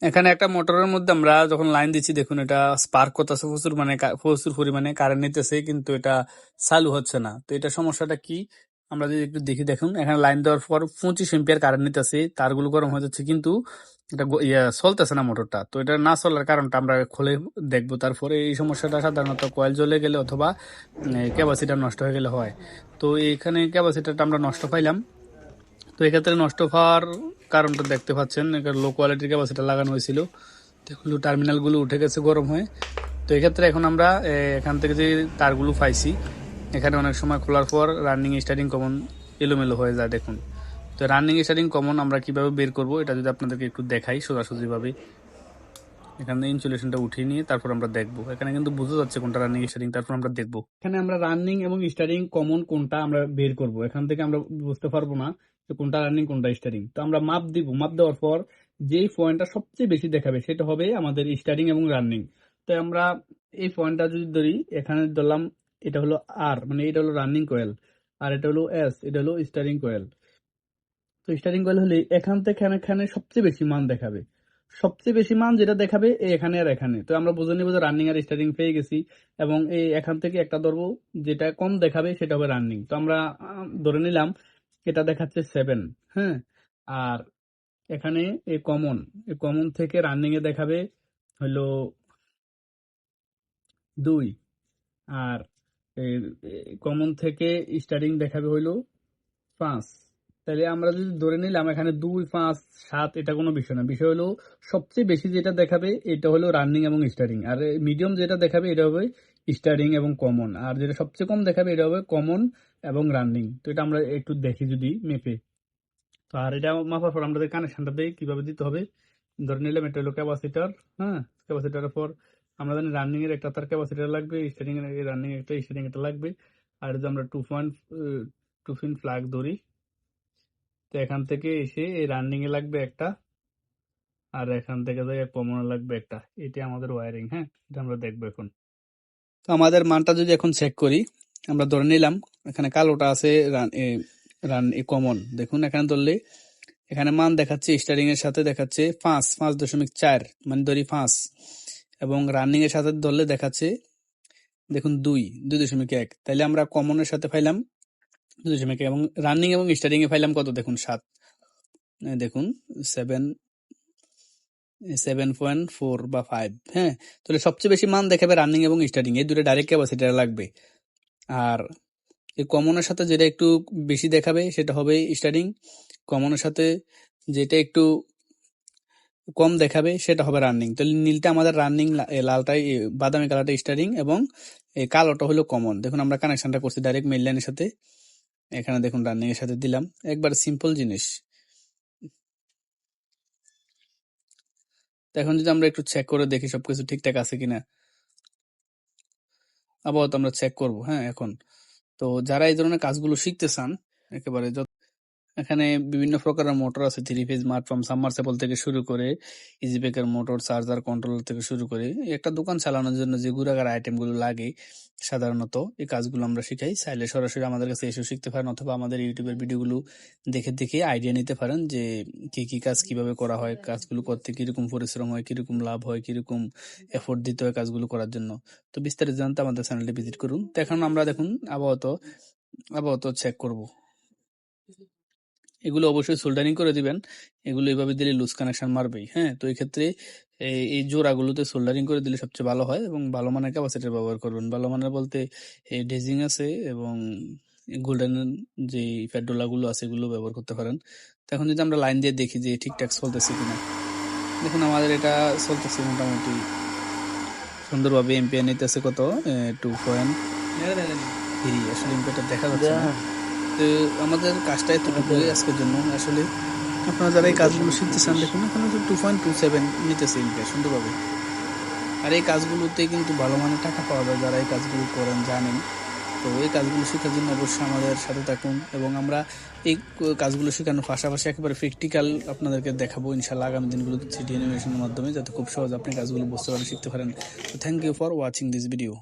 এখানে একটা মোটরের মধ্যে আমরা যখন লাইন দিচ্ছি দেখুন এটা স্পার্ক করতেছে প্রচুর পরিমাণে কারেন্ট নিতেছে, কিন্তু এটা চালু হচ্ছে না। তো এটা সমস্যাটা কি আমরা যদি একটু দেখি, দেখুন এখানে লাইন দেওয়ার পর 25 এম্পিয়ার কারেন্ট নিতেছে, তারগুলো গরম হয়ে যাচ্ছে, কিন্তু এটা চলতেছে না মোটরটা। তো এটা না চলার কারণটা আমরা খুলে দেখবো। তারপরে এই সমস্যাটা সাধারণত কয়েল জ্বলে গেলে অথবা ক্যাপাসিটার নষ্ট হয়ে গেলে হয়। তো এইখানে ক্যাপাসিটারটা আমরা নষ্ট পাইলাম। তো এক্ষেত্রে নষ্ট হওয়ার কারণটা দেখতে পাচ্ছেন, লো কোয়ালিটির ক্যাপাসিটার লাগানো হয়েছিল, দেখুন টার্মিনালগুলো উঠে গেছে গরম হয়ে। তো এক্ষেত্রে এখন আমরা এখান থেকে যে তারগুলো পাইছি, এখানে অনেক সময় খোলার পর রানিং স্টার্টিং কমন এলোমেলো হয়ে যায় দেখুন। তো রানিং স্টার্টিং কমন আমরা কিভাবে বের করব এটা যদি আপনাদেরকে একটু দেখাই সোজাসুজিভাবে। এখানে ইনসুলেশনটা উঠিয়ে নিয়ে তারপর আমরা দেখবো, এখানে কিন্তু বোঝা যাচ্ছে কোনটা রানিং স্টার্টিং, তারপর আমরা দেখবো। এখানে আমরা রানিং এবং স্টার্টিং কমন কোনটা আমরা বের করব, এখান থেকে আমরা বুঝতে পারবো না যে কোনটা রানিং কোনটা স্টার্টিং। তো আমরা মাপ দিব, মাপ দেওয়ার পর যেই পয়েন্টটা সবচেয়ে বেশি দেখাবে সেটা হবে আমাদের স্টার্টিং এবং রানিং। তো আমরা এই পয়েন্টটা যদি ধরি, এখানে ধরলাম এটা হলো আর, মানে এটা হলো রানিং কয়েল, আর এটা হলো এস, এটা হলো স্টার্টিং কয়েল। তো স্টার্টিং কয়েল হলে এখান থেকে এখানে সবচেয়ে বেশি মান দেখাবে, সবচেয়ে বেশি মান যেটা দেখাবে এখানে আর এখানে। তো আমরা বুঝে নিব যে রানিং আর স্টার্টিং পেয়ে গেছি, এবং এই এখান থেকে একটা ধরবো যেটা কম দেখাবে সেটা হবে রানিং। তো আমরা ধরে নিলাম এটা দেখাচ্ছে 7, হ্যাঁ। আর এখানে এই কমন থেকে রানিং এ দেখাবে হলো 2, আর কমন থেকে স্টার্টিং দেখাবে হইলো 5। তাহলে আমরা যদি ধরে নিলাম এখানে 2, 5, 7 এটা কোনো বিষয় না, বিষয় হলো সবচেয়ে বেশি যেটা দেখাবে এটা হলো রানিং এবং স্টার্টিং, আর মিডিয়াম যেটা দেখাবে এটা হবে স্টার্টিং এবং কমন, আর যেটা সবচেয়ে কম দেখাবে এটা হবে কমন এবং রানিং। তো এটা আমরা একটু দেখি যদি মেপে। তো আর এটা মাপার পর আমাদের কানেকশনটাতে কিভাবে দিতে হবে, ধরে নিলাম এটা হলো ক্যাপাসিটার, হ্যাঁ। ক্যাপাসিটারের পর আমরা জানি রানিং এর একটা তার ক্যাপাসিটার লাগবে, স্টার্টিং এর রানিং একটা স্টার্টিং একটা লাগবে। আর যদি আমরা 2 পিন প্লাগ ধরি, তো এখান থেকে এসে এই রানিং এ লাগবে একটা, আর এখান থেকে কমন লাগবে একটা। এটা আমাদের ওয়ারিং, হ্যাঁ। এটা আমরা দেখবো এখন। তো আমাদের মানটা যদি এখন চেক করি, আমরা ধরে নিলাম এখানে কালোটা আছে কমন, দেখুন এখানে ধরলে এখানে মান দেখাচ্ছে স্টার্টিং এর সাথে দেখাচ্ছে 5.4, মানে ধরি 5, এবং রানিং এর সাথে ধরলে দেখাচ্ছে দেখুন 2.1। তাইলে আমরা কমনের সাথে পাইলাম 2.1 এবং রানিং এবং স্টার্টিং এ পাইলাম কত দেখুন 7, দেখুন 7.4 বা 5, হ্যাঁ। তাহলে সবচেয়ে বেশি মান দেখাবে রানিং এবং স্টার্টিং, এই দুটো ডাইরেক্ট ক্যাপাসিটার লাগবে। আর এই কমনের সাথে যেটা একটু বেশি দেখাবে সেটা হবে স্টার্টিং, কমনের সাথে যেটা একটু কম দেখাবে সেটা হবে রানিং। তাহলে নীলটা আমাদের রানিং, লালটাই বাদামি কালারটা স্টার্টিং, এবং এই কালোটা হলো কমন। দেখুন আমরা কানেকশনটা করছি ডাইরেক্ট মেইন লাইনের সাথে, এখানে দেখুন রানিং এর সাথে দিলাম, একবার সিম্পল জিনিস। এখন যদি আমরা একটু চেক করে দেখি সবকিছু ঠিকঠাক আছে কিনা, আপাতত আমরা চেক করব, হ্যাঁ। এখন তো যারা এই ধরনের কাজগুলো শিখতে চান, একেবারে এখানে বিভিন্ন প্রকারের মোটর আছে, 3 ফেজ মাঠ পাম্প, সাবমার্সিবল থেকে শুরু করে easy breaker motor, charger, controller থেকে শুরু করে একটা দোকান চালানোর জন্য যে গুড়াগাড়া আইটেম গুলো লাগে সাধারণত এই কাজগুলো আমরা শিখাই। চাইলে সরাসরি আমাদের কাছে এসে শিখতে পারেন, অথবা আমাদের ইউটিউবের ভিডিওগুলো দেখে দেখে আইডিয়া নিতে পারেন যে কি কি কাজ কিভাবে করা হয়, কাজগুলো করতে কিরকম পরিশ্রম হয়, কিরকম লাভ হয়, কিরকম এফোর্ট দিতে হয় কাজগুলো করার জন্য। তো বিস্তারিত জানতে আমাদের চ্যানেলটি ভিজিট করুন। তো এখন আমরা দেখুন আপাতত চেক করব। এগুলো অবশ্যই সোল্ডারিং করে দিবেন, এগুলো এভাবে দিলে লুজ কানেকশন মারবেই, হ্যাঁ। তো এই ক্ষেত্রে এই জোড়াগুলোতে সোল্ডারিং করে দিলে সবচেয়ে ভালো হয়, এবং ভালো মানের ক্যাপাসিটর ব্যবহার করবেন। ভালো মানের বলতে এই ডেজিং আছে এবং গোল্ডেন যে ফেডোলাগুলো আছে এগুলো ব্যবহার করতে পারেন। তো এখন যদি আমরা লাইন দিয়ে দেখি যে ঠিকঠাক চলতেছে কিনা, দেখুন আমাদের এটা চলতেছে মোটামুটি সুন্দরভাবে। এম্পিয়ার নিতেছে কত 2.3, আসলে এম্পিয়ারটা দেখা যাচ্ছে না। তো আমাদের কাজটা এতটুকুই আজকের জন্য। আসলে আপনারা যারা এই কাজগুলো শিখতে চান, দেখুন এখানে 2.27 নিতেছে এম্পিয়ার সুন্দরভাবে। আর এই কাজগুলোতে কিন্তু ভালো মানের টাকা পাওয়া যায়, যারা এই কাজগুলো করেন জানেন। তো এই কাজগুলো শেখার জন্য অবশ্যই আমাদের সাথে থাকুন, এবং আমরা এই কাজগুলো শেখানোর পাশাপাশি একেবারে প্র্যাকটিক্যাল আপনাদেরকে দেখাবো ইনশাল্লাহ আগামী দিনগুলোতে 3D অ্যানিমেশনের মাধ্যমে, যাতে খুব সহজ আপনি কাজগুলো বুঝতে পারেন, শিখতে পারেন। তো thank you for watching this video.